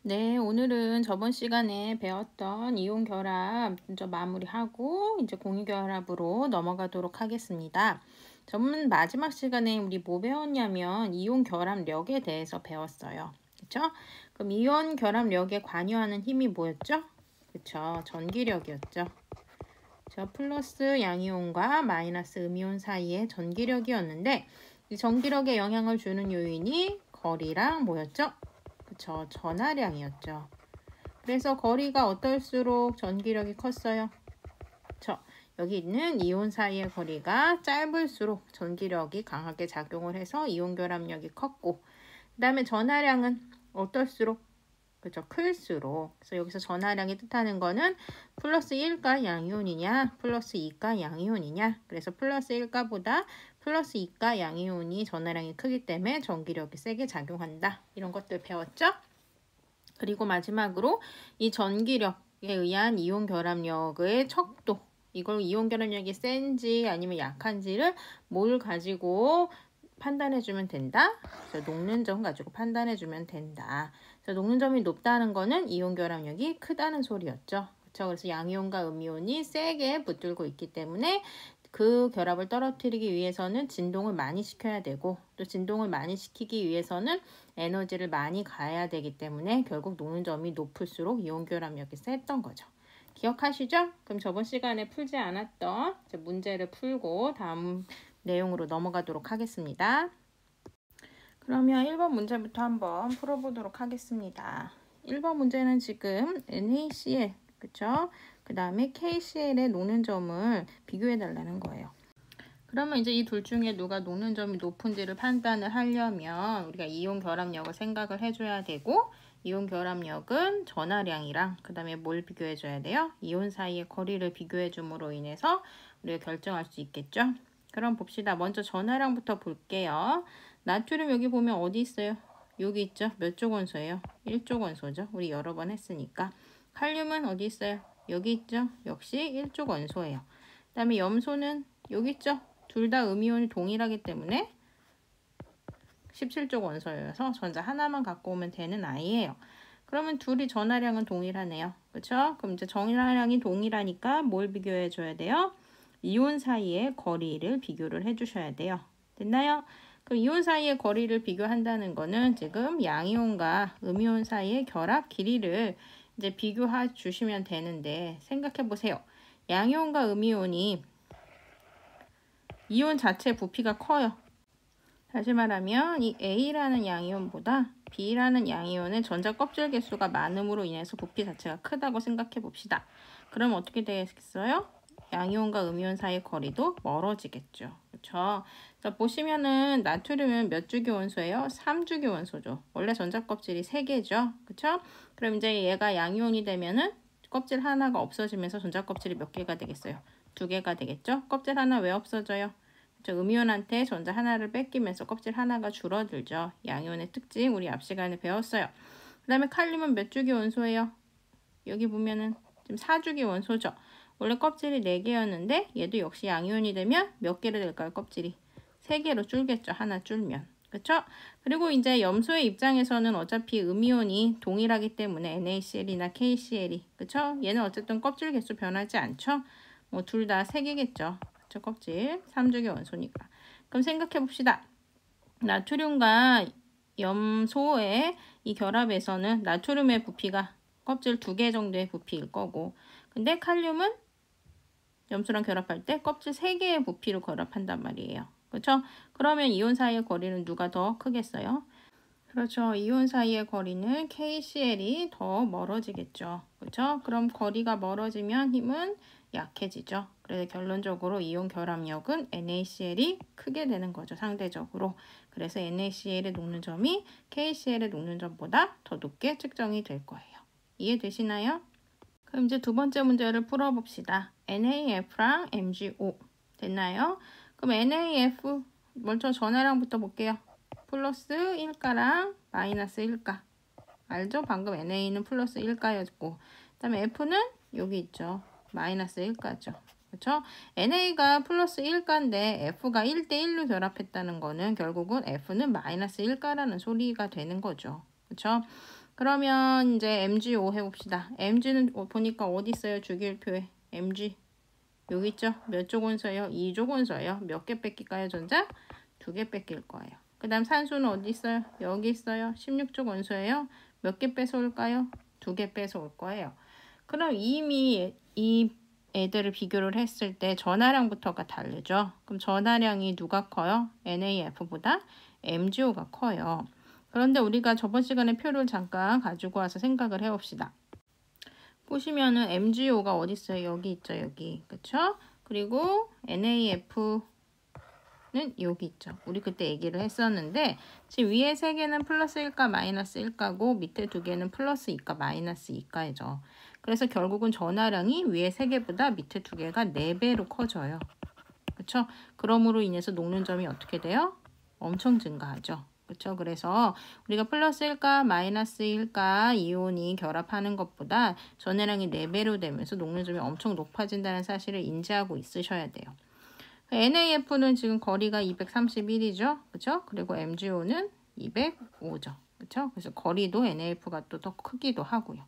네, 오늘은 저번 시간에 배웠던 이온 결합 먼저 마무리하고 이제 공유 결합으로 넘어가도록 하겠습니다. 저번 마지막 시간에 우리 뭐 배웠냐면 이온 결합력에 대해서 배웠어요. 그렇죠? 그럼 이온 결합력에 관여하는 힘이 뭐였죠? 그렇죠. 전기력이었죠. 저 플러스 양이온과 마이너스 음이온 사이의 전기력이었는데 이 전기력에 영향을 주는 요인이 거리랑 뭐였죠? 그쵸, 전하량이었죠. 그래서 거리가 어떨수록 전기력이 컸어요? 여기 있는 이온 사이의 거리가 짧을수록 전기력이 강하게 작용을 해서 이온 결합력이 컸고, 그 다음에 전하량은 어떨수록? 그죠, 클수록. 그래서 여기서 전하량이 뜻하는 거는 플러스 1가 양이온이냐 플러스 2가 양이온이냐. 그래서 플러스 1가보다 플러스 2가 양이온이 전하량이 크기 때문에 전기력이 세게 작용한다. 이런 것들 배웠죠? 그리고 마지막으로 이 전기력에 의한 이온 결합력의 척도, 이걸 이온 결합력이 센지 아니면 약한지를 뭘 가지고 판단해주면 된다. 그래서 녹는 점 가지고 판단해주면 된다. 그래서 녹는 점이 높다는 거는 이온 결합력이 크다는 소리였죠. 그렇죠? 그래서 양이온과 음이온이 세게 붙들고 있기 때문에 그 결합을 떨어뜨리기 위해서는 진동을 많이 시켜야 되고, 또 진동을 많이 시키기 위해서는 에너지를 많이 가해야 되기 때문에 결국 녹는 점이 높을수록 이온 결합력이 셌던 거죠. 기억하시죠? 그럼 저번 시간에 풀지 않았던 문제를 풀고 다음 내용으로 넘어가도록 하겠습니다. 그러면 1번 문제부터 한번 풀어보도록 하겠습니다. 1번 문제는 지금 NaCl, 그쵸? 그 다음에 KCl의 녹는 점을 비교해 달라는 거예요. 그러면 이제 이 둘 중에 누가 녹는 점이 높은지를 판단을 하려면 우리가 이온 결합력을 생각을 해줘야 되고, 이온 결합력은 전하량이랑 그 다음에 뭘 비교해 줘야 돼요? 이온 사이의 거리를 비교해 줌으로 인해서 우리가 결정할 수 있겠죠? 그럼 봅시다. 먼저 전하량부터 볼게요. 나트륨 여기 보면 어디 있어요? 여기 있죠? 몇 쪽 원소예요? 1쪽 원소죠. 우리 여러 번 했으니까. 칼륨은 어디 있어요? 여기 있죠? 역시 1쪽 원소예요. 그 다음에 염소는 여기 있죠? 둘 다 음이온이 동일하기 때문에 17쪽 원소여서 전자 하나만 갖고 오면 되는 아이예요. 그러면 둘이 전하량은 동일하네요. 그렇죠? 그럼 이제 전하량이 동일하니까 뭘 비교해 줘야 돼요? 이온 사이의 거리를 비교를 해 주셔야 돼요. 됐나요? 그럼 이온 사이의 거리를 비교한다는 거는 지금 양이온과 음이온 사이의 결합 길이를 이제 비교해 주시면 되는데, 생각해 보세요. 양이온과 음이온이 이온 자체 부피가 커요. 다시 말하면 이 A라는 양이온보다 B라는 양이온의 전자 껍질 개수가 많음으로 인해서 부피 자체가 크다고 생각해 봅시다. 그럼 어떻게 되겠어요? 양이온과 음이온 사이의 거리도 멀어지겠죠. 그렇죠? 자, 보시면은 나트륨은 몇 주기 원소예요? 3주기 원소죠. 원래 전자 껍질이 3개죠. 그렇죠? 그럼 이제 얘가 양이온이 되면은 껍질 하나가 없어지면서 전자 껍질이 몇 개가 되겠어요? 2개가 되겠죠? 껍질 하나 왜 없어져요? 음이온한테 전자 하나를 뺏기면서 껍질 하나가 줄어들죠. 양이온의 특징 우리 앞 시간에 배웠어요. 그 다음에 칼륨은 몇 주기 원소예요? 여기 보면은 지금 4주기 원소죠. 원래 껍질이 4개였는데 얘도 역시 양이온이 되면 몇 개로 될까요? 껍질이 3개로 줄겠죠. 하나 줄면. 그쵸? 그리고 이제 염소의 입장에서는 어차피 음이온이 동일하기 때문에 NaCl이나 KCl이, 그쵸? 얘는 어쨌든 껍질 개수 변하지 않죠? 뭐 둘 다 3개겠죠. 저 껍질 3주기 원소니까. 그럼 생각해 봅시다. 나트륨과 염소의 이 결합에서는 나트륨의 부피가 껍질 2개 정도의 부피일 거고, 근데 칼륨은 염소랑 결합할 때 껍질 3개의 부피로 결합한단 말이에요. 그렇죠? 그러면 이온 사이의 거리는 누가 더 크겠어요? 그렇죠. 이온 사이의 거리는 KCl이 더 멀어지겠죠. 그렇죠? 그럼 거리가 멀어지면 힘은 약해지죠. 그래서 결론적으로 이온 결합력은 NaCl이 크게 되는 거죠. 상대적으로. 그래서 NaCl의 녹는 점이 KCl의 녹는 점보다 더 높게 측정이 될 거예요. 이해되시나요? 그럼 이제 두 번째 문제를 풀어봅시다. NaF랑 MgO 됐나요? 그럼 NaF 먼저 전하량부터 볼게요. 플러스 1가랑 마이너스 1가. 알죠? 방금 NA는 플러스 1가였고, 그 다음에 F는 여기 있죠. 마이너스 1가죠. 그렇죠? NA가 플러스 1가인데 F가 1대1로 결합했다는 거는 결국은 F는 마이너스 1가라는 소리가 되는 거죠. 그렇죠? 그러면 이제 MgO 해봅시다. Mg는 보니까 어디 있어요? 주기율표에. Mg. 여기 있죠? 몇 쪽 원소예요? 2족 원소예요. 몇 개 뺏길까요, 전자? 2개 뺏길 거예요. 그 다음 산소는 어디 있어요? 여기 있어요. 16족 원소예요. 몇 개 뺏어올까요? 2개 뺏어올 거예요. 그럼 이미 이 애들을 비교를 했을 때 전하량부터가 다르죠. 그럼 전하량이 누가 커요? NAF보다 MgO가 커요. 그런데 우리가 저번 시간에 표를 잠깐 가지고 와서 생각을 해봅시다. 보시면은 MgO가 어디 있어요? 여기 있죠, 여기. 그쵸? 그리고 NAF는 여기 있죠. 우리 그때 얘기를 했었는데 지금 위에 3개는 플러스 1가 마이너스 1가고 밑에 2개는 플러스 2가 마이너스 2가죠. 그래서 결국은 전하량이 위에 3개보다 밑에 2개가 4배로 커져요. 그쵸? 그럼으로 인해서 녹는 점이 어떻게 돼요? 엄청 증가하죠. 그쵸? 그래서 우리가 플러스 1가 마이너스 1가 이온이 결합하는 것보다 전해량이 4배로 되면서 녹는 점이 엄청 높아진다는 사실을 인지하고 있으셔야 돼요. NAF는 지금 거리가 231이죠. 그쵸? 그리고 MgO는 205죠. 그쵸? 그래서 거리도 NAF가 또 더 크기도 하고요.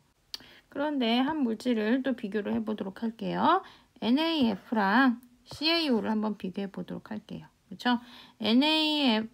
그런데 한 물질을 또 비교를 해보도록 할게요. NAF랑 CaO를 한번 비교해 보도록 할게요. 그쵸? NAF는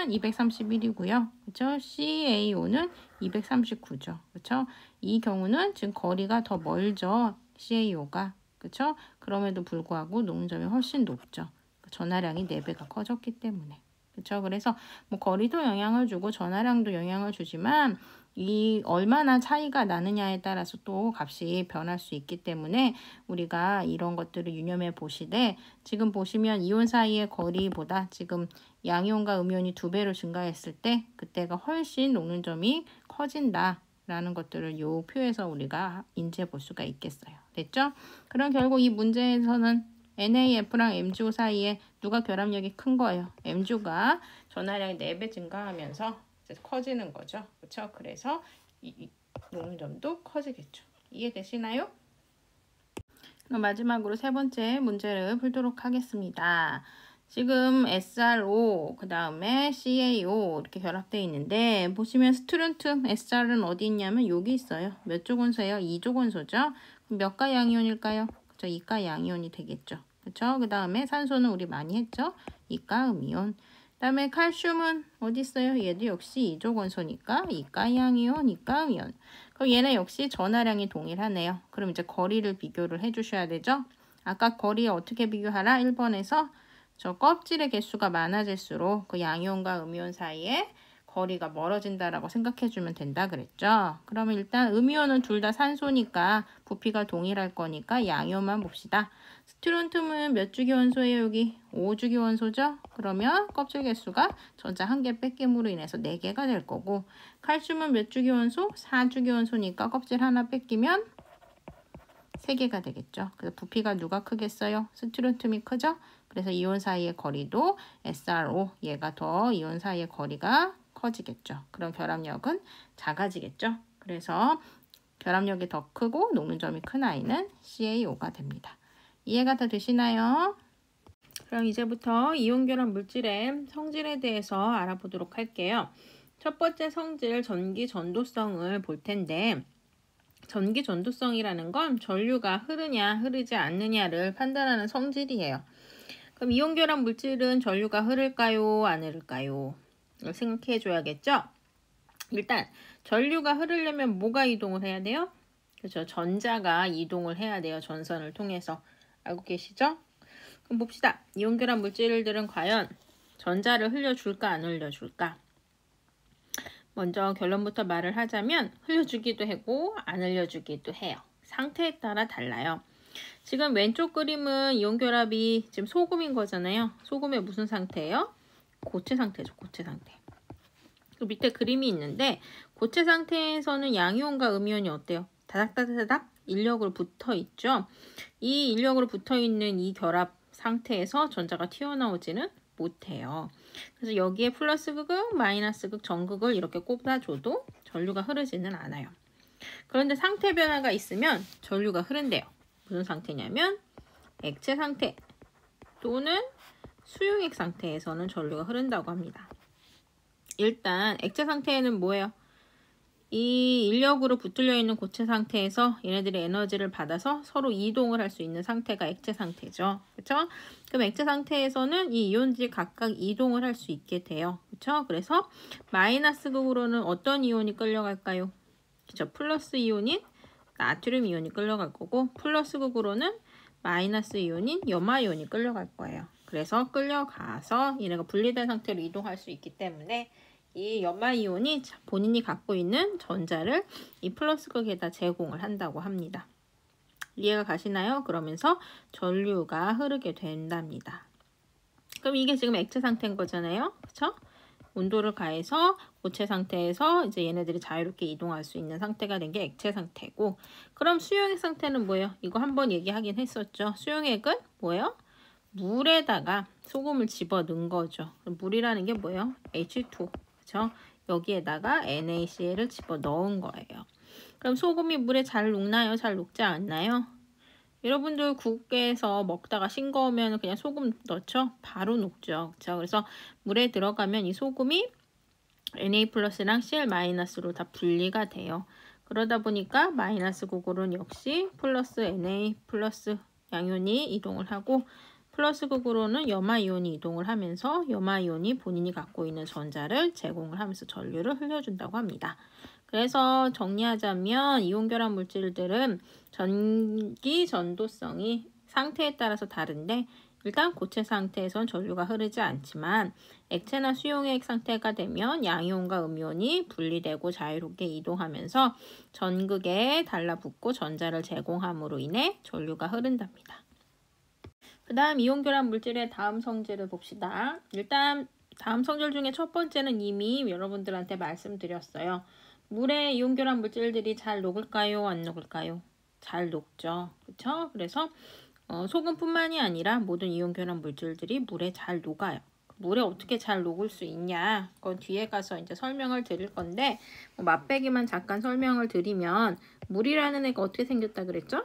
231이고요. 그쵸? CaO는 239죠. 그쵸? 이 경우는 지금 거리가 더 멀죠. CaO가. 그쵸? 그럼에도 불구하고 녹는 점이 훨씬 높죠. 전하량이 4배가 커졌기 때문에. 그쵸? 그래서 뭐 거리도 영향을 주고 전하량도 영향을 주지만 이 얼마나 차이가 나느냐에 따라서 또 값이 변할 수 있기 때문에 우리가 이런 것들을 유념해 보시되 지금 보시면 이온 사이의 거리보다 지금 양이온과 음이온이 2배로 증가했을 때 그때가 훨씬 녹는 점이 커진다 라는 것들을 이 표에서 우리가 인지해 볼 수가 있겠어요. 됐죠? 그럼 결국 이 문제에서는 NAF랑 MgO 사이에 누가 결합력이 큰 거예요? MgO가 전하량이 4배 증가하면서 커지는 거죠. 그렇죠? 그래서 이 녹는 점도 커지겠죠. 이해되시나요? 그럼 마지막으로 3번째 문제를 풀도록 하겠습니다. 지금 SRO, 그 다음에 CaO 이렇게 결합되어 있는데 보시면 스트론튬 SR은 어디 있냐면 여기 있어요. 몇 족 원소예요? 2족 원소죠. 그럼 몇 가 양이온일까요? 그렇죠? 2가 양이온이 되겠죠. 그렇죠? 그 다음에 산소는 우리 많이 했죠? 2가 음이온. 그 다음에 칼슘은 어디 있어요? 얘도 역시 2족 원소니까 2가 양이온, 2가 음이온. 그럼 얘네 역시 전하량이 동일하네요. 그럼 이제 거리를 비교를 해주셔야 되죠? 아까 거리에 어떻게 비교하라? 1번에서 저 껍질의 개수가 많아질수록 그 양이온과 음이온 사이에 거리가 멀어진다라고 생각해주면 된다 그랬죠? 그러면 일단 음이온은 둘 다 산소니까 부피가 동일할 거니까 양이온만 봅시다. 스트론튬은 몇 주기 원소예요? 여기 5주기 원소죠? 그러면 껍질 개수가 전자 1개 뺏김으로 인해서 4개가 될 거고 칼슘은 몇 주기 원소? 4주기 원소니까 껍질 하나 뺏기면 3개가 되겠죠. 그래서 부피가 누가 크겠어요? 스트론튬이 크죠? 그래서 이온 사이의 거리도 SRO, 얘가 더 이온 사이의 거리가 커지겠죠. 그럼 결합력은 작아지겠죠. 그래서 결합력이 더 크고 녹는 점이 큰 아이는 CaO가 됩니다. 이해가 다 되시나요? 그럼 이제부터 이온 결합 물질의 성질에 대해서 알아보도록 할게요. 첫 번째 성질 전기 전도성을 볼 텐데 전기 전도성이라는 건 전류가 흐르냐 흐르지 않느냐를 판단하는 성질이에요. 그럼 이온 결합 물질은 전류가 흐를까요? 안 흐를까요? 생각해 줘야겠죠? 일단 전류가 흐르려면 뭐가 이동을 해야 돼요? 그렇죠. 전자가 이동을 해야 돼요. 전선을 통해서. 알고 계시죠? 그럼 봅시다. 이온 결합 물질들은 과연 전자를 흘려줄까 안 흘려줄까? 먼저 결론부터 말을 하자면 흘려주기도 하고 안 흘려주기도 해요. 상태에 따라 달라요. 지금 왼쪽 그림은 이온 결합이 지금 소금인 거잖아요. 소금의 무슨 상태예요? 고체 상태죠. 고체 상태. 그 밑에 그림이 있는데 고체 상태에서는 양이온과 음이온이 어때요? 다닥다닥다닥 인력으로 붙어 있죠. 이 인력으로 붙어 있는 이 결합 상태에서 전자가 튀어나오지는 못해요. 그래서 여기에 플러스 극, 마이너스 극, 전극을 이렇게 꼽아줘도 전류가 흐르지는 않아요. 그런데 상태 변화가 있으면 전류가 흐른대요. 무슨 상태냐면 액체 상태 또는 수용액 상태에서는 전류가 흐른다고 합니다. 일단 액체 상태에는 뭐예요? 이 인력으로 붙들려 있는 고체 상태에서 얘네들이 에너지를 받아서 서로 이동을 할 수 있는 상태가 액체 상태죠. 그렇죠? 그럼 액체 상태에서는 이 이온들이 각각 이동을 할 수 있게 돼요. 그렇죠? 그래서 마이너스 극으로는 어떤 이온이 끌려갈까요? 그렇죠? 플러스 이온인 나트륨 이온이 끌려갈 거고, 플러스 극으로는 마이너스 이온인 염화 이온이 끌려갈 거예요. 그래서 끌려가서 얘네가 분리된 상태로 이동할 수 있기 때문에 이 염화 이온이 본인이 갖고 있는 전자를 이 플러스 극에다 제공을 한다고 합니다. 이해가 가시나요? 그러면서 전류가 흐르게 된답니다. 그럼 이게 지금 액체 상태인 거잖아요. 그쵸? 온도를 가해서 고체 상태에서 이제 얘네들이 자유롭게 이동할 수 있는 상태가 된 게 액체 상태고, 그럼 수용액 상태는 뭐예요? 이거 한번 얘기하긴 했었죠. 수용액은 뭐예요? 물에다가 소금을 집어 넣은 거죠. 물이라는 게 뭐예요? H2. 그쵸? 여기에다가 NaCl을 집어 넣은 거예요. 그럼 소금이 물에 잘 녹나요? 잘 녹지 않나요? 여러분들 국에서 먹다가 싱거우면 그냥 소금 넣죠? 바로 녹죠. 그쵸? 그래서 물에 들어가면 이 소금이 Na 플러스랑 Cl 마이너스로 다 분리가 돼요. 그러다 보니까 마이너스 극으로는 역시 플러스 Na 플러스 양이온이 이동을 하고, 플러스 극으로는 염화 이온이 이동을 하면서 염화 이온이 본인이 갖고 있는 전자를 제공을 하면서 전류를 흘려준다고 합니다. 그래서 정리하자면 이온 결합 물질들은 전기 전도성이 상태에 따라서 다른데, 일단 고체 상태에선 전류가 흐르지 않지만 액체나 수용액 상태가 되면 양이온과 음이온이 분리되고 자유롭게 이동하면서 전극에 달라붙고 전자를 제공함으로 인해 전류가 흐른답니다. 그 다음 이온 결합 물질의 다음 성질을 봅시다. 일단 다음 성질 중에 첫 번째는 이미 여러분들한테 말씀드렸어요. 물에 이온 결합 물질들이 잘 녹을까요? 안 녹을까요? 잘 녹죠. 그렇죠? 그래서 소금뿐만이 아니라 모든 이온 결합 물질들이 물에 잘 녹아요. 물에 어떻게 잘 녹을 수 있냐? 그건 뒤에 가서 이제 설명을 드릴 건데, 맛배기만 잠깐 설명을 드리면, 물이라는 애가 어떻게 생겼다 그랬죠?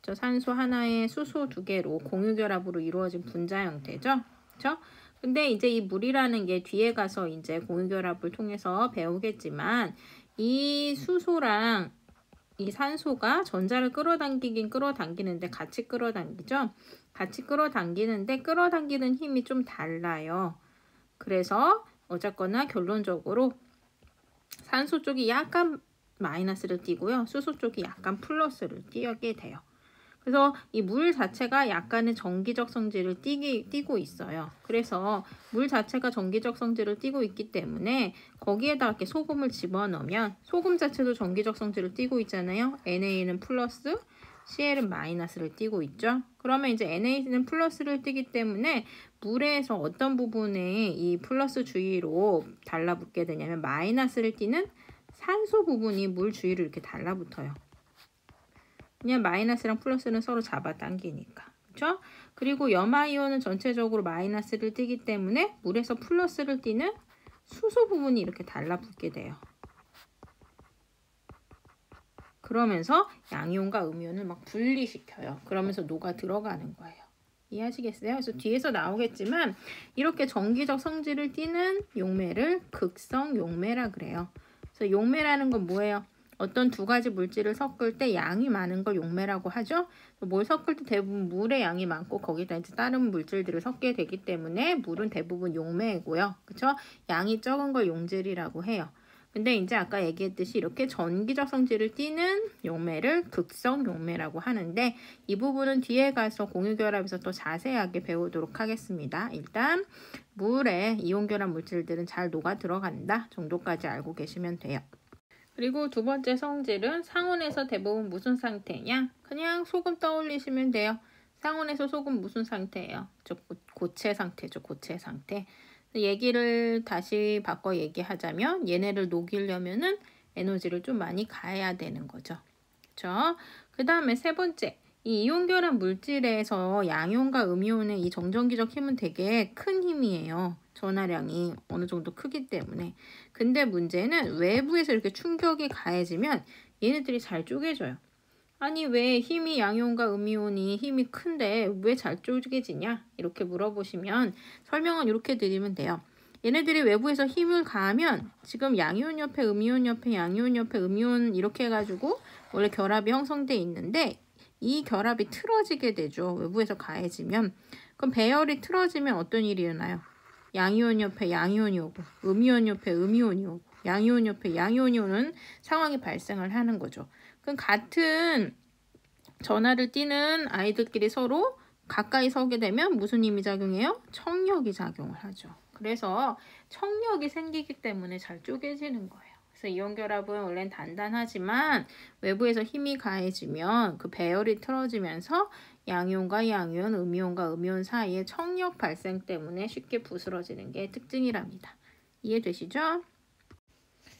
저 산소 하나에 수소 두 개로 공유 결합으로 이루어진 분자 형태죠. 그렇죠? 근데 이제 이 물이라는 게 뒤에 가서 이제 공유 결합을 통해서 배우겠지만, 이 수소랑 이 산소가 전자를 끌어당기긴 끌어당기는데 같이 끌어당기죠. 같이 끌어당기는데 끌어당기는 힘이 좀 달라요. 그래서 어쨌거나 결론적으로 산소 쪽이 약간 마이너스를 띠고요. 수소 쪽이 약간 플러스를 띄게 돼요. 그래서 이 물 자체가 약간의 전기적 성질을 띠고 있어요. 그래서 물 자체가 전기적 성질을 띠고 있기 때문에 거기에다 이렇게 소금을 집어넣으면 소금 자체도 전기적 성질을 띠고 있잖아요. Na는 플러스, Cl은 마이너스를 띠고 있죠. 그러면 이제 Na는 플러스를 띠기 때문에 물에서 어떤 부분에 이 플러스 주위로 달라붙게 되냐면 마이너스를 띠는 산소 부분이 물 주위로 이렇게 달라붙어요. 그냥 마이너스랑 플러스는 서로 잡아당기니까. 그렇죠? 그리고 염화이온은 전체적으로 마이너스를 띠기 때문에 물에서 플러스를 띠는 수소 부분이 이렇게 달라붙게 돼요. 그러면서 양이온과 음이온을 막 분리시켜요. 그러면서 녹아 들어가는 거예요. 이해하시겠어요? 그래서 뒤에서 나오겠지만 이렇게 전기적 성질을 띠는 용매를 극성 용매라 그래요. 그래서 용매라는 건 뭐예요? 어떤 두 가지 물질을 섞을 때 양이 많은 걸 용매라고 하죠. 뭘 섞을 때 대부분 물의 양이 많고 거기다 이제 다른 물질들을 섞게 되기 때문에 물은 대부분 용매고요. 그렇죠? 양이 적은 걸 용질이라고 해요. 근데 이제 아까 얘기했듯이 이렇게 전기적 성질을 띠는 용매를 극성 용매라고 하는데, 이 부분은 뒤에 가서 공유결합에서 더 자세하게 배우도록 하겠습니다. 일단 물에 이온결합 물질들은 잘 녹아 들어간다 정도까지 알고 계시면 돼요. 그리고 두 번째 성질은 상온에서 대부분 무슨 상태냐? 그냥 소금 떠올리시면 돼요. 상온에서 소금 무슨 상태예요? 고체 상태죠. 고체 상태. 얘기를 다시 바꿔 얘기하자면 얘네를 녹이려면은 에너지를 좀 많이 가해야 되는 거죠. 그렇죠? 그 다음에 세 번째, 이 이온결합 물질에서 양이온과 음이온의 이 정전기적 힘은 되게 큰 힘이에요. 전하량이 어느 정도 크기 때문에. 근데 문제는 외부에서 이렇게 충격이 가해지면 얘네들이 잘 쪼개져요. 아니 왜 힘이 양이온과 음이온이 힘이 큰데 왜 잘 쪼개지냐? 이렇게 물어보시면 설명은 이렇게 드리면 돼요. 얘네들이 외부에서 힘을 가하면 지금 양이온 옆에 음이온 옆에 양이온 옆에 음이온 이렇게 해가지고 원래 결합이 형성돼 있는데 이 결합이 틀어지게 되죠. 외부에서 가해지면. 그럼 배열이 틀어지면 어떤 일이 일어나요? 양이온 옆에 양이온이 오고 음이온 옆에 음이온이 오고 양이온 옆에 양이온이 오는 상황이 발생을 하는 거죠. 그럼 같은 전하를 띠는 아이들끼리 서로 가까이 서게 되면 무슨 힘이 작용해요? 청력이 작용을 하죠. 그래서 청력이 생기기 때문에 잘 쪼개지는 거예요. 그래서 이온결합은 원래는 단단하지만 외부에서 힘이 가해지면 그 배열이 틀어지면서 양이온과 양이온, 음이온과 음이온 사이에 청력 발생 때문에 쉽게 부스러지는 게 특징이랍니다. 이해되시죠?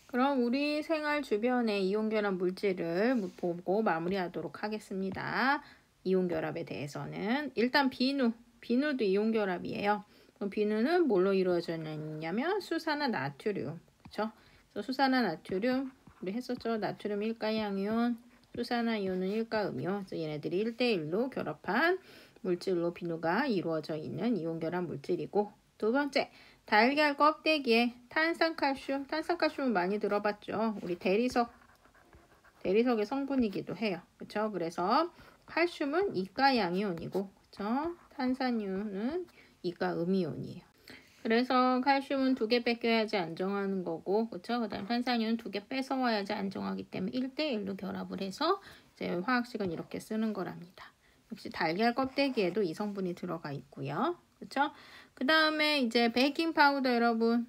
그럼 우리 생활 주변의 이온결합 물질을 보고 마무리하도록 하겠습니다. 이온결합에 대해서는 일단 비누도 이온결합이에요. 그럼 비누는 뭘로 이루어져 있냐면 수산화 나트륨, 그렇죠? 그래서 수산화 나트륨 우리 했었죠. 나트륨 1가 양이온, 수산화 이온은 1가 음이온. 그래서 얘네들이 1대1로 결합한 물질로 비누가 이루어져 있는 이온결합 물질이고, 두 번째 달걀 껍데기에 탄산칼슘. 탄산칼슘은 많이 들어봤죠. 우리 대리석의 성분이기도 해요. 그렇죠? 그래서 칼슘은 이가 양이온이고, 그렇죠? 탄산이온은 이가 음이온이에요. 그래서 칼슘은 2개 뺏겨야지 안정하는 거고, 그렇죠? 그다음 탄산이온 2개 뺏어와야지 안정하기 때문에 1대1로 결합을 해서 이제 화학식은 이렇게 쓰는 거랍니다. 역시 달걀 껍데기에도 이 성분이 들어가 있고요. 그렇죠? 그 다음에 이제 베이킹 파우더 여러분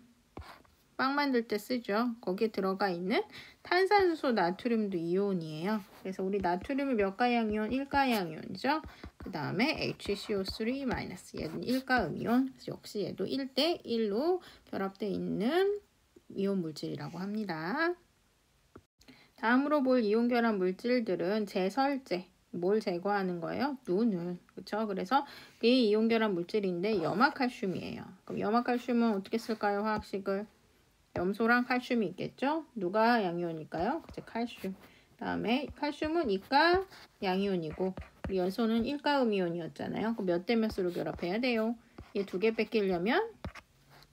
빵 만들 때 쓰죠. 거기에 들어가 있는 탄산수소 나트륨도 이온이에요. 그래서 우리 나트륨이 몇 가 양이온? 1가 양이온이죠. 그 다음에 HCO3- 얘는 1가 음이온. 역시 얘도 1대1로 결합되어 있는 이온 물질이라고 합니다. 다음으로 볼 이온 결합 물질들은 제설제. 뭘 제거하는 거예요? 눈을. 그렇죠? 그래서 이 이온 결합 물질인데 염화칼슘이에요. 그럼 염화칼슘은 어떻게 쓸까요? 화학식을. 염소랑 칼슘이 있겠죠? 누가 양이온일까요? 이제 칼슘. 다음에 칼슘은 이가 양이온이고 우리 연소는 1가 음이온이었잖아요. 그럼 몇 대 몇으로 결합해야 돼요? 얘 2개 뺏기려면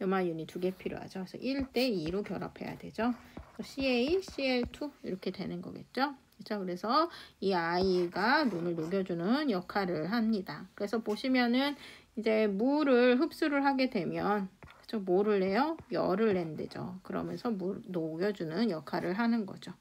염화이온이 2개 필요하죠. 그래서 1대2로 결합해야 되죠. CaCl2 이렇게 되는 거겠죠. 그렇죠? 그래서 이 아이가 눈을 녹여주는 역할을 합니다. 그래서 보시면은 이제 물을 흡수를 하게 되면 그렇죠? 뭐를 내요? 열을 낸대죠. 그러면서 물 녹여주는 역할을 하는 거죠.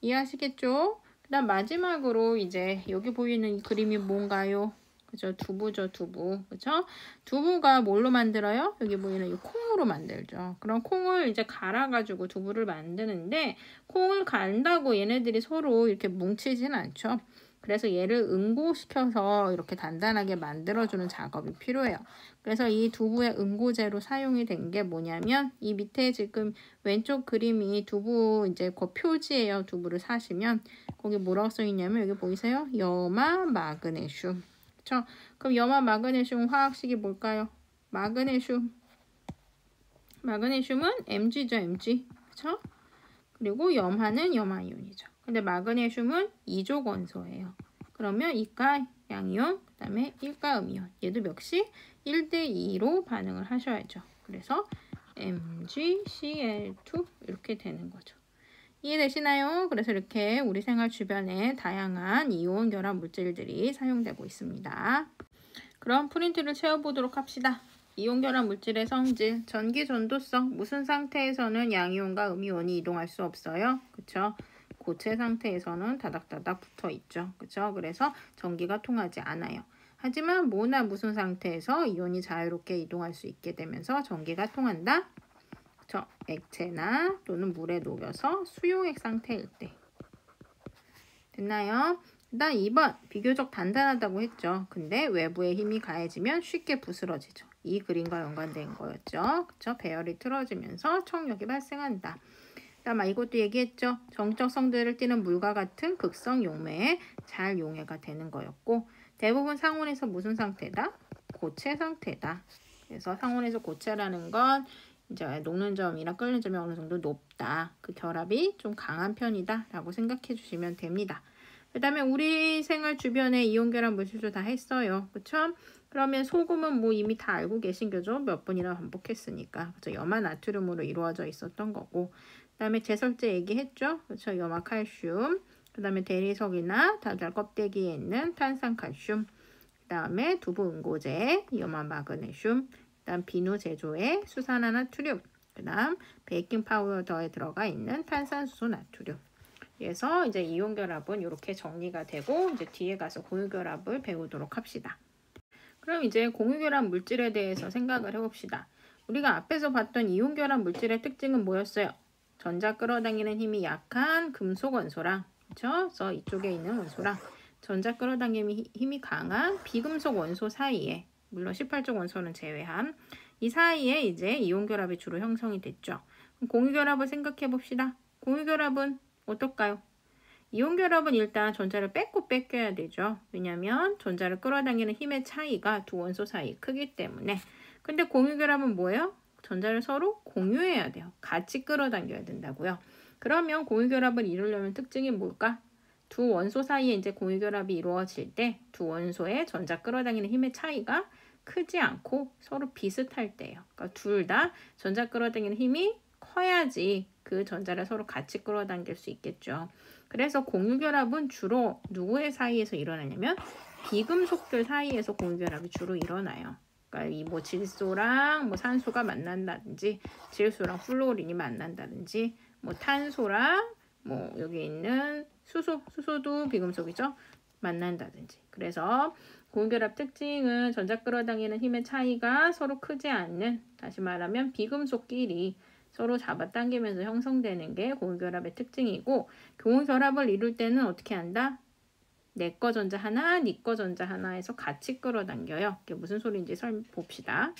이해하시겠죠? 그다음 마지막으로 이제 여기 보이는 이 그림이 뭔가요? 그죠? 두부죠, 두부. 그죠? 두부가 뭘로 만들어요? 여기 보이는 이 콩으로 만들죠. 그럼 콩을 이제 갈아가지고 두부를 만드는데 콩을 간다고 얘네들이 서로 이렇게 뭉치진 않죠. 그래서 얘를 응고시켜서 이렇게 단단하게 만들어주는 작업이 필요해요. 그래서 이 두부의 응고제로 사용이 된 게 뭐냐면 이 밑에 지금 왼쪽 그림이 두부 이제 그 표지예요. 두부를 사시면 거기 뭐라고 써 있냐면 여기 보이세요? 염화 마그네슘. 그렇죠? 그럼 염화 마그네슘 화학식이 뭘까요? 마그네슘. 마그네슘은 Mg죠, Mg. 그렇죠? 그리고 염화는 염화이온이죠. 근데 마그네슘은 이족 원소예요. 그러면 이가 양이온, 그다음에 1가 음이온. 얘도 역시 1대2로 반응을 하셔야죠. 그래서 MgCl2 이렇게 되는 거죠. 이해되시나요? 그래서 이렇게 우리 생활 주변에 다양한 이온 결합 물질들이 사용되고 있습니다. 그럼 프린트를 채워보도록 합시다. 이온 결합 물질의 성질, 전기 전도성, 무슨 상태에서는 양이온과 음이온이 이동할 수 없어요? 그쵸? 고체 상태에서는 다닥다닥 붙어 있죠. 그쵸? 그래서 전기가 통하지 않아요. 하지만 뭐나 무슨 상태에서 이온이 자유롭게 이동할 수 있게 되면서 전기가 통한다? 그쵸? 액체나 또는 물에 녹여서 수용액 상태일 때. 됐나요? 그다음 2번 비교적 단단하다고 했죠. 근데 외부의 힘이 가해지면 쉽게 부스러지죠. 이 그림과 연관된 거였죠. 그쵸? 배열이 틀어지면서 청력이 발생한다. 그다음 이것도 얘기했죠. 정적 성질을 띠는 물과 같은 극성 용매에 잘 용해가 되는 거였고 대부분 상온에서 무슨 상태다? 고체 상태다. 그래서 상온에서 고체라는 건 이제 녹는 점이나 끓는 점이 어느 정도 높다. 그 결합이 좀 강한 편이다 라고 생각해 주시면 됩니다. 그 다음에 우리 생활 주변에 이온결합 물질도 다 했어요. 그쵸? 그러면 소금은 뭐 이미 다 알고 계신 거죠. 몇 번이나 반복했으니까. 그쵸? 염화 나트륨으로 이루어져 있었던 거고. 그 다음에 제설제 얘기했죠. 그쵸? 염화 칼슘. 그 다음에 대리석이나 달걀 껍데기에 있는 탄산칼슘. 그 다음에 두부 응고제, 염화 마그네슘. 그 다음 비누 제조에 수산화나트륨. 그 다음 베이킹 파우더에 들어가 있는 탄산수소 나트륨. 그래서 이제 이온결합은 이렇게 정리가 되고 이제 뒤에 가서 공유결합을 배우도록 합시다. 그럼 이제 공유결합 물질에 대해서 생각을 해봅시다. 우리가 앞에서 봤던 이온결합 물질의 특징은 뭐였어요? 전자 끌어당기는 힘이 약한 금속 원소랑, 그쵸? 그래서 이쪽에 있는 원소랑 전자 끌어당기는 힘이 강한 비금속 원소 사이에, 물론 18족 원소는 제외한 이 사이에 이제 이온결합이 주로 형성이 됐죠. 그럼 공유결합을 생각해 봅시다. 공유결합은 어떨까요? 이온결합은 일단 전자를 뺏고 뺏겨야 되죠. 왜냐하면 전자를 끌어당기는 힘의 차이가 두 원소 사이 크기 때문에. 근데 공유결합은 뭐예요? 전자를 서로 공유해야 돼요. 같이 끌어당겨야 된다고요. 그러면 공유결합을 이루려면 특징이 뭘까? 두 원소 사이에 이제 공유결합이 이루어질 때 두 원소의 전자 끌어당기는 힘의 차이가 크지 않고 서로 비슷할 때예요. 그러니까 둘 다 전자 끌어당기는 힘이 커야지 그 전자를 서로 같이 끌어당길 수 있겠죠. 그래서 공유결합은 주로 누구의 사이에서 일어나냐면 비금속들 사이에서 공유결합이 주로 일어나요. 그러니까 이 뭐 질소랑 뭐 산소가 만난다든지 질소랑 플루오린이 만난다든지 뭐 탄소랑 뭐 여기 있는 수소도 비금속이죠. 만난다든지. 그래서 공유결합 특징은 전자 끌어당기는 힘의 차이가 서로 크지 않는, 다시 말하면 비금속끼리 서로 잡아당기면서 형성되는 게 공유결합의 특징이고, 공유결합을 이룰 때는 어떻게 한다? 내 거 전자 하나, 네 거 전자 하나에서 같이 끌어당겨요. 이게 무슨 소리인지 봅시다.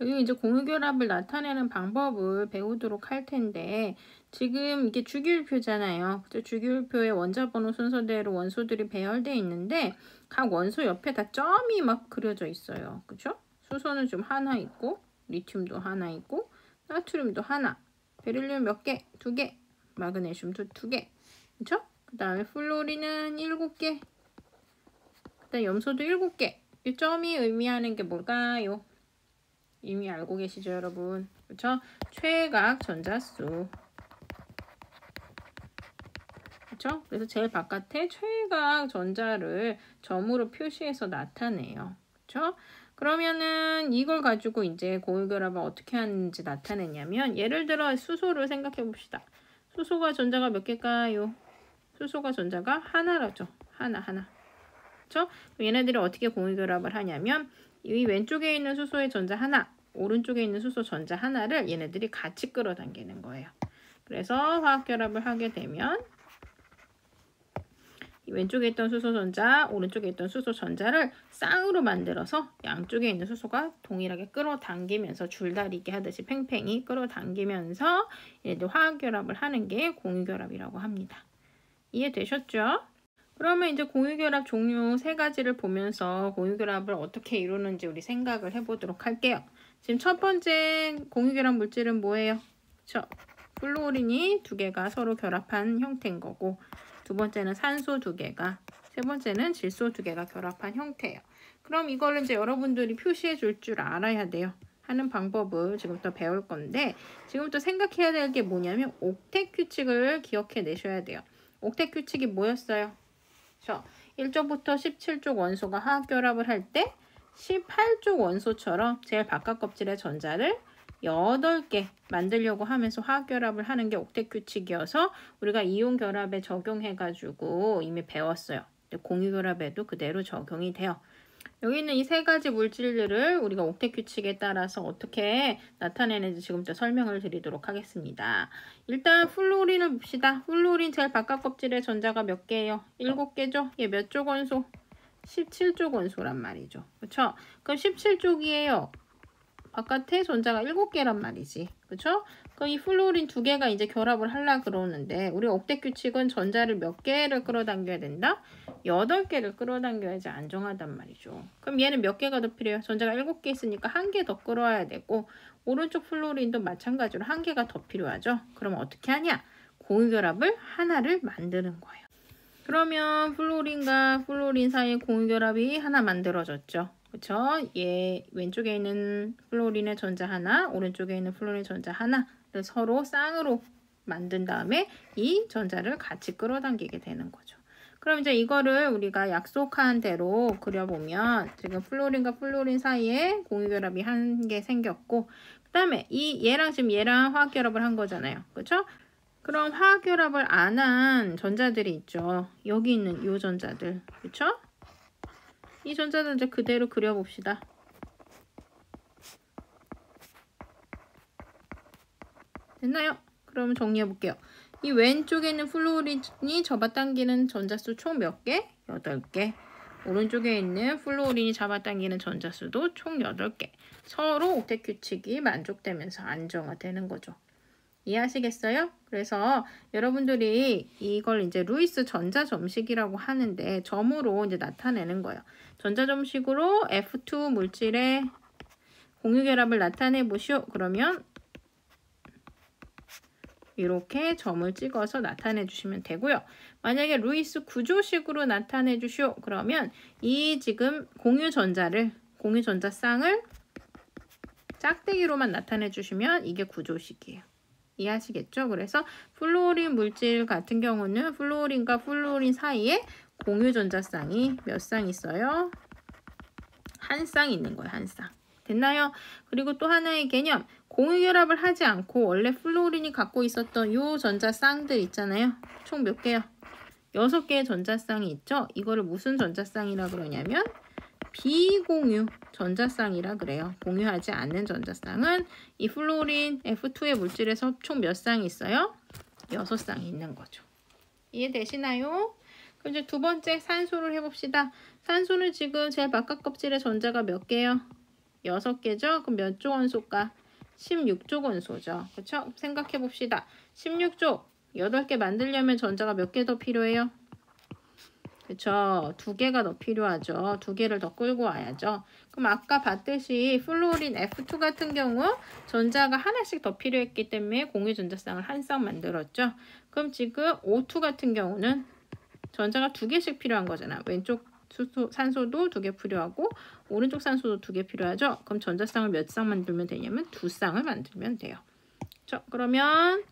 여기 이제 공유결합을 나타내는 방법을 배우도록 할 텐데, 지금 이게 주기율표잖아요. 주기율표의 원자 번호 순서대로 원소들이 배열되어 있는데 각 원소 옆에 다 점이 막 그려져 있어요. 그죠? 수소는 좀 하나 있고, 리튬도 하나 있고, 나트륨도 하나, 베릴륨 몇 개? 2개, 마그네슘도 2개. 그쵸? 그 다음에 플로리는 7개, 그 다음에 염소도 7개. 이 점이 의미하는 게 뭘까요? 이미 알고 계시죠, 여러분? 그쵸? 최각 전자수. 그쵸? 그래서 제일 바깥에 최각 전자를 점으로 표시해서 나타내요. 그쵸? 그러면은 이걸 가지고 이제 공유결합을 어떻게 하는지 나타내냐면, 예를 들어 수소를 생각해 봅시다. 수소가 전자가 몇 개일까요? 수소가 전자가 하나라죠. 하나. 그쵸? 얘네들이 어떻게 공유결합을 하냐면, 이 왼쪽에 있는 수소의 전자 하나, 오른쪽에 있는 수소 전자 하나를 얘네들이 같이 끌어당기는 거예요. 그래서 화학결합을 하게 되면 왼쪽에 있던 수소 전자, 오른쪽에 있던 수소 전자를 쌍으로 만들어서 양쪽에 있는 수소가 동일하게 끌어당기면서 줄다리기 하듯이 팽팽히 끌어당기면서 얘네들 화학결합을 하는 게 공유결합이라고 합니다. 이해되셨죠? 그러면 이제 공유결합 종류 3가지를 보면서 공유결합을 어떻게 이루는지 우리 생각을 해보도록 할게요. 지금 첫 번째 공유결합 물질은 뭐예요? 그쵸? 플루오린이 2개가 서로 결합한 형태인 거고, 두 번째는 산소 2개가, 세 번째는 질소 2개가 결합한 형태예요. 그럼 이거를 이제 여러분들이 표시해 줄 줄 알아야 돼요. 하는 방법을 지금부터 배울 건데, 지금부터 생각해야 될 게 뭐냐면 옥텟 규칙을 기억해 내셔야 돼요. 옥텟 규칙이 뭐였어요? 1족부터 17족 원소가 화학결합을 할 때 18족 원소처럼 제일 바깥 껍질의 전자를 8개 만들려고 하면서 화학결합을 하는 게 옥텟 규칙이어서 우리가 이온결합에 적용해가지고 이미 배웠어요. 공유결합에도 그대로 적용이 돼요. 여기 있는 이 3가지 물질들을 우리가 옥텟 규칙에 따라서 어떻게 나타내는지 지금부터 설명을 드리도록 하겠습니다. 일단 플루오린을 봅시다. 플루오린 제일 바깥 껍질의 전자가 몇 개예요? 7개죠? 얘 몇 족 원소? 17족 원소란 말이죠. 그렇죠? 그럼 17족이에요. 바깥에 전자가 7개란 말이지. 그쵸? 그럼 이 플루오린 2개가 이제 결합을 하려고 그러는데, 우리 옥텟 규칙은 전자를 몇 개를 끌어당겨야 된다? 8개를 끌어당겨야지 안정하단 말이죠. 그럼 얘는 몇 개가 더 필요해요? 전자가 7개 있으니까 1개 더 끌어와야 되고, 오른쪽 플루오린도 마찬가지로 1개가 더 필요하죠. 그럼 어떻게 하냐? 공유결합을 하나를 만드는 거예요. 그러면 플로린과 플로린 사이의 공유결합이 하나 만들어졌죠. 그쵸? 얘 왼쪽에 있는 플로린의 전자 하나, 오른쪽에 있는 플로린 전자 하나를 서로 쌍으로 만든 다음에 이 전자를 같이 끌어당기게 되는 거죠. 그럼 이제 이거를 우리가 약속한 대로 그려보면 지금 플로린과 플로린 사이에 공유결합이 한 개 생겼고, 그 다음에 얘랑 지금 얘랑 화학결합을 한 거잖아요. 그쵸? 그럼 화학결합을 안 한 전자들이 있죠. 여기 있는 이 전자들. 그쵸? 이 전자들 이제 그대로 그려봅시다. 됐나요? 그러면 정리해볼게요. 이 왼쪽에 있는 플로린이 잡아당기는 전자수 총 몇 개? 8개. 오른쪽에 있는 플로린이 잡아당기는 전자수도 총 8개. 서로 옥텟 규칙이 만족되면서 안정화되는 거죠. 이해하시겠어요? 그래서 여러분들이 이걸 이제 루이스 전자점식이라고 하는데 점으로 이제 나타내는 거예요. 전자점식으로 F2 물질의 공유결합을 나타내 보시오. 그러면 이렇게 점을 찍어서 나타내 주시면 되고요. 만약에 루이스 구조식으로 나타내 주시오. 그러면 이 지금 공유전자 쌍을 짝대기로만 나타내 주시면 이게 구조식이에요. 이해하시겠죠? 그래서 플로린 물질 같은 경우는 플로린과 플로린 사이에 공유전자 쌍이 몇 쌍 있어요? 한 쌍 있는 거예요. 한 쌍. 됐나요? 그리고 또 하나의 개념. 공유결합을 하지 않고 원래 플로린이 갖고 있었던 요 전자 쌍들 있잖아요. 총 몇 개요? 6개의 전자 쌍이 있죠? 이거를 무슨 전자 쌍이라 그러냐면 비공유 전자쌍이라 그래요. 공유하지 않는 전자쌍은 이 플로린 F2의 물질에서 총 몇 쌍이 있어요? 6쌍이 있는 거죠. 이해되시나요? 그럼 이제 두 번째 산소를 해봅시다. 산소는 지금 제일 바깥 껍질에 전자가 몇 개요? 6개죠? 그럼 몇 조 원소일까? 16조 원소죠. 그렇죠? 생각해봅시다. 16조 8개 만들려면 전자가 몇 개 더 필요해요? 그쵸. 2개가 더 필요하죠. 2개를 더 끌고 와야죠. 그럼 아까 봤듯이 플로린 F2 같은 경우 전자가 하나씩 더 필요했기 때문에 공유전자쌍을 한 쌍 만들었죠. 그럼 지금 O2 같은 경우는 전자가 2개씩 필요한 거잖아. 왼쪽 산소도 2개 필요하고 오른쪽 산소도 2개 필요하죠. 그럼 전자쌍을 몇 쌍 만들면 되냐면 2쌍을 만들면 돼요. 그쵸? 그러면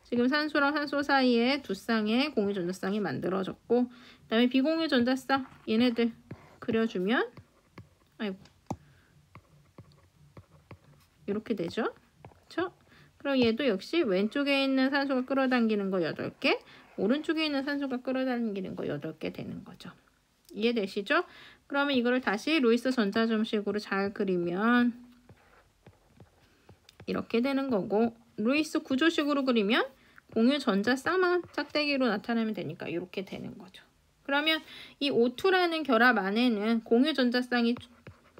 지금 산소랑 산소 사이에 2쌍의 공유전자쌍이 만들어졌고 그 다음에 비공유전자쌍 얘네들 그려주면 아이고 이렇게 되죠. 그쵸? 그럼 얘도 역시 왼쪽에 있는 산소가 끌어당기는 거 8개 오른쪽에 있는 산소가 끌어당기는 거 8개 되는 거죠. 이해되시죠? 그러면 이거를 다시 루이스 전자점식으로 잘 그리면 이렇게 되는 거고 루이스 구조식으로 그리면 공유 전자 쌍만 짝대기로 나타내면 되니까 이렇게 되는 거죠. 그러면 이 O2라는 결합 안에는 공유 전자 쌍이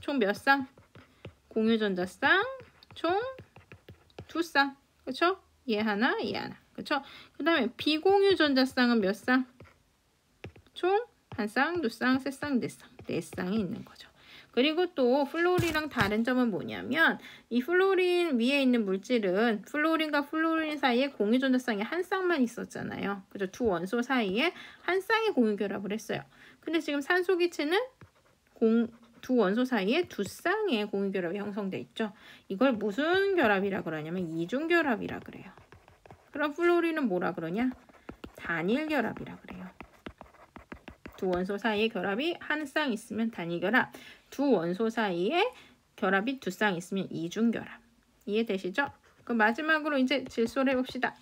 총 몇 쌍? 공유 전자 쌍 총 2쌍. 그쵸? 얘 하나, 얘 하나. 그쵸? 그 다음에 비공유 전자 쌍은 몇 쌍? 총 1쌍, 2쌍, 3쌍, 4쌍. 4쌍이 있는 거죠. 그리고 또 플로린이랑 다른 점은 뭐냐면 이 플로린 위에 있는 물질은 플로린과 플로린 사이에 공유전자쌍이 한 쌍만 있었잖아요. 그죠? 두 원소 사이에 한 쌍의 공유결합을 했어요. 근데 지금 산소 기체는 두 원소 사이에 2쌍의 공유결합이 형성돼 있죠. 이걸 무슨 결합이라 그러냐면 이중결합이라 그래요. 그럼 플로린은 뭐라 그러냐? 단일결합이라 그래요. 두 원소 사이의 결합이 한 쌍 있으면 단일결합, 두 원소 사이에 결합이 2쌍 있으면 이중결합. 이해되시죠? 그럼 마지막으로 이제 질소를 해봅시다.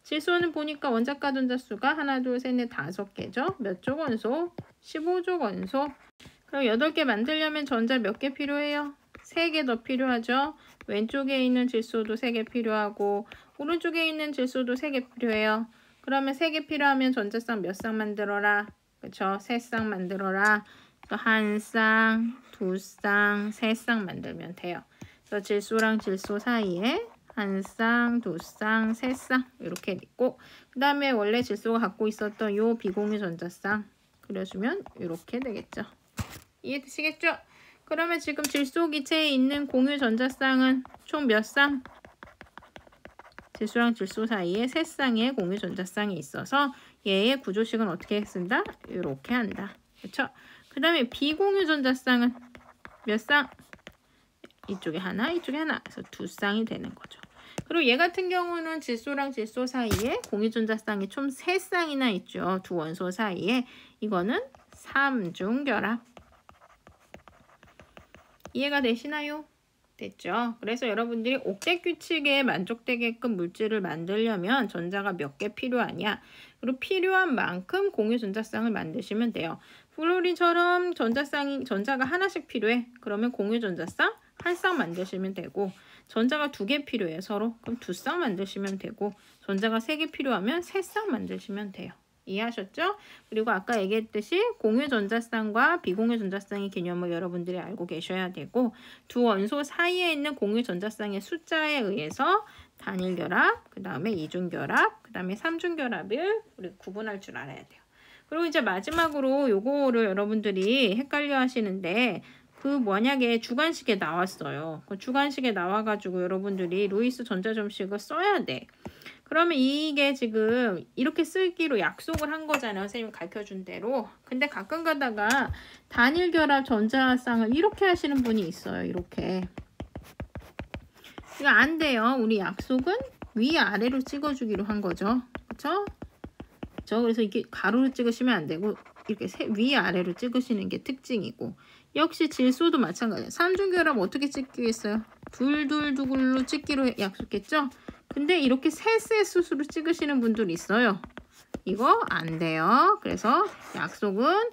질소는 보니까 원자가 전자수가 하나, 둘, 셋, 넷, 5개죠? 몇 조 원소? 15조 원소. 그럼 8개 만들려면 전자 몇 개 필요해요? 3개 더 필요하죠? 왼쪽에 있는 질소도 3개 필요하고 오른쪽에 있는 질소도 3개 필요해요. 그러면 3개 필요하면 전자쌍 몇 쌍 만들어라? 그쵸? 3쌍 만들어라. 또 1쌍, 2쌍, 3쌍 만들면 돼요. 그래서 질소랑 질소 사이에 1쌍, 2쌍, 3쌍 이렇게 있고 그 다음에 원래 질소가 갖고 있었던 요 비공유 전자쌍 그려주면 이렇게 되겠죠. 이해되시겠죠? 그러면 지금 질소 기체에 있는 공유 전자쌍은 총 몇 쌍? 질소랑 질소 사이에 3쌍의 공유 전자쌍이 있어서 얘의 구조식은 어떻게 쓴다? 이렇게 한다. 그렇죠? 그 다음에 비공유 전자쌍은 몇 쌍? 이쪽에 하나, 이쪽에 하나. 그래서 두 쌍이 되는 거죠. 그리고 얘 같은 경우는 질소랑 질소 사이에 공유 전자쌍이 총 3쌍이나 있죠. 두 원소 사이에. 이거는 삼중결합. 이해가 되시나요? 됐죠? 그래서 여러분들이 옥텟 규칙에 만족되게끔 물질을 만들려면 전자가 몇 개 필요하냐? 그리고 필요한 만큼 공유 전자쌍을 만드시면 돼요. 플로린처럼 전자가 하나씩 필요해. 그러면 공유 전자쌍 한 쌍 만드시면 되고, 전자가 2개 필요해 서로. 그럼 2쌍 만드시면 되고, 전자가 3개 필요하면 3쌍 만드시면 돼요. 이해하셨죠? 그리고 아까 얘기했듯이 공유 전자쌍과 비공유 전자쌍의 개념을 여러분들이 알고 계셔야 되고, 두 원소 사이에 있는 공유 전자쌍의 숫자에 의해서 단일 결합, 그 다음에 이중 결합, 그 다음에 삼중 결합을 우리 구분할 줄 알아야 돼요. 그리고 이제 마지막으로 요거를 여러분들이 헷갈려 하시는데, 그 만약에 주관식에 나왔어요. 그 주관식에 나와가지고 여러분들이 루이스 전자점식을 써야 돼. 그러면 이게 지금 이렇게 쓰기로 약속을 한 거잖아요. 선생님이 가르쳐준 대로. 근데 가끔 가다가 단일 결합 전자쌍을 이렇게 하시는 분이 있어요. 이렇게. 이거 안 돼요. 우리 약속은 위아래로 찍어주기로 한 거죠. 그쵸? 그래서 이렇게 가로로 찍으시면 안 되고 이렇게 위아래로 찍으시는 게 특징이고, 역시 질소도 마찬가지예요. 삼중결합 어떻게 찍기겠어요? 둘둘둘로 찍기로 약속했죠? 근데 이렇게 셋의 수수로 찍으시는 분들이 있어요. 이거 안 돼요. 그래서 약속은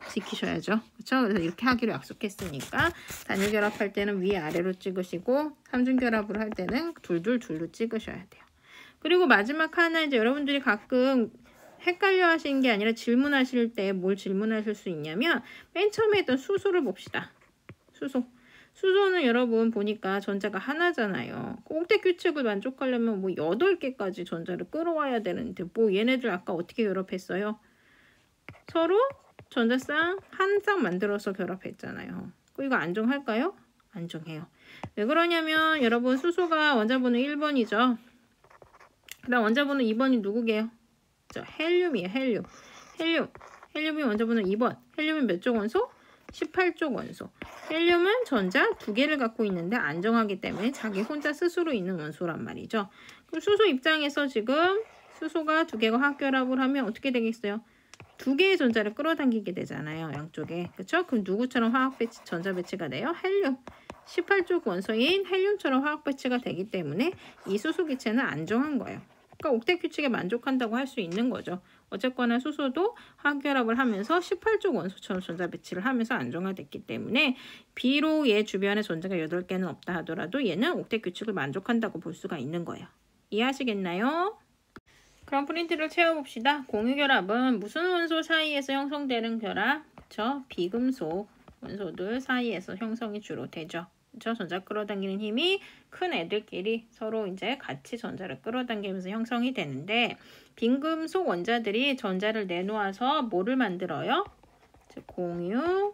지키셔야죠. 그렇죠? 그래서 이렇게 하기로 약속했으니까 단일결합할 때는 위아래로 찍으시고, 삼중결합을 할 때는 둘둘둘로 찍으셔야 돼요. 그리고 마지막 하나, 이제 여러분들이 가끔 헷갈려 하시는 게 아니라 질문하실 때 뭘 질문하실 수 있냐면, 맨 처음에 했던 수소를 봅시다. 수소는 여러분 보니까 전자가 하나잖아요. 옥텟 규칙을 만족하려면 뭐 8개까지 전자를 끌어와야 되는데, 뭐 얘네들 아까 어떻게 결합했어요? 서로 전자쌍 한 쌍 만들어서 결합했잖아요. 이거 안정할까요? 안정해요. 왜 그러냐면 여러분 수소가 원자번호 1번이죠. 그다음 원자번호 2번이 누구게요? 헬륨이에요. 헬륨이 원자번호 2번. 헬륨은 몇 쪽 원소? 18쪽 원소. 헬륨은 전자 2개를 갖고 있는데 안정하기 때문에 자기 혼자 스스로 있는 원소란 말이죠. 그럼 수소 입장에서 지금 수소가 2개가 화학결합을 하면 어떻게 되겠어요? 2개의 전자를 끌어당기게 되잖아요. 양쪽에. 그렇죠? 그럼 누구처럼 전자 배치가 돼요? 헬륨. 18쪽 원소인 헬륨처럼 화학 배치가 되기 때문에 이 수소 기체는 안정한 거예요. 그러니까 옥텟 규칙에 만족한다고 할 수 있는 거죠. 어쨌거나 수소도 화학결합을 하면서 18쪽 원소처럼 전자 배치를 하면서 안정화됐기 때문에 비록 얘 주변에 전자가 8개는 없다 하더라도 얘는 옥텟 규칙을 만족한다고 볼 수가 있는 거예요. 이해하시겠나요? 그럼 프린트를 채워봅시다. 공유결합은 무슨 원소 사이에서 형성되는 결합? 그쵸? 비금속 원소들 사이에서 형성이 주로 되죠. 그쵸? 전자 끌어당기는 힘이 큰 애들끼리 서로 이제 같이 전자를 끌어당기면서 형성이 되는데, 빈금속 원자들이 전자를 내놓아서 뭐를 만들어요? 즉 공유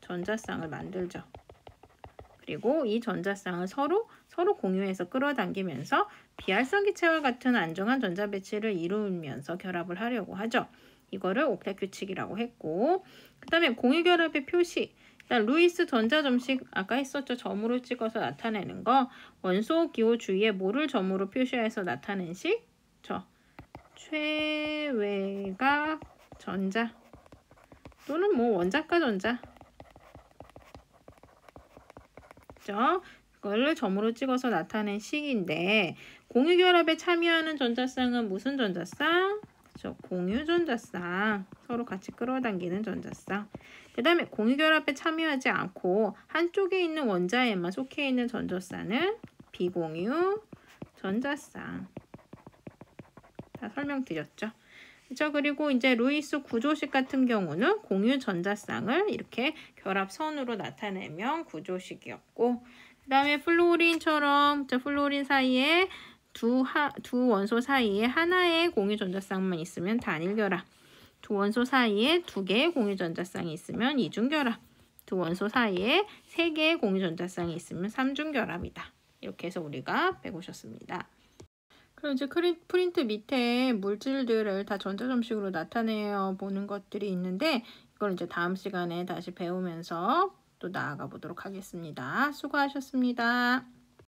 전자쌍을 만들죠. 그리고 이 전자쌍을 서로 공유해서 끌어당기면서 비활성 기체와 같은 안정한 전자 배치를 이루면서 결합을 하려고 하죠. 이거를 옥텟 규칙이라고 했고, 그 다음에 공유 결합의 표시. 일단 루이스 전자점식 아까 했었죠. 점으로 찍어서 나타내는 거. 원소 기호 주위에 뭐를 점으로 표시해서 나타낸 식? 최외각 전자 또는 뭐 원자가 전자. 그죠? 그걸 점으로 찍어서 나타낸 식인데, 공유 결합에 참여하는 전자쌍은 무슨 전자쌍? 그렇죠? 공유 전자쌍. 서로 같이 끌어당기는 전자쌍. 그 다음에 공유 결합에 참여하지 않고 한쪽에 있는 원자에만 속해 있는 전자쌍은 비공유 전자쌍. 다 설명드렸죠. 그렇죠? 그리고 이제 루이스 구조식 같은 경우는 공유 전자쌍을 이렇게 결합선으로 나타내면 구조식이었고, 그 다음에 플로린처럼 플로린 사이에 두 원소 사이에 하나의 공유 전자쌍만 있으면 단일 결합, 두 원소 사이에 2개의 공유 전자쌍이 있으면 이중 결합, 두 원소 사이에 3개의 공유 전자쌍이 있으면 삼중 결합이다. 이렇게 해서 우리가 배우셨습니다. 그리고 이제 프린트 밑에 물질들을 다 전자점식으로 나타내어 보는 것들이 있는데 이걸 이제 다음 시간에 다시 배우면서 또 나아가 보도록 하겠습니다. 수고하셨습니다.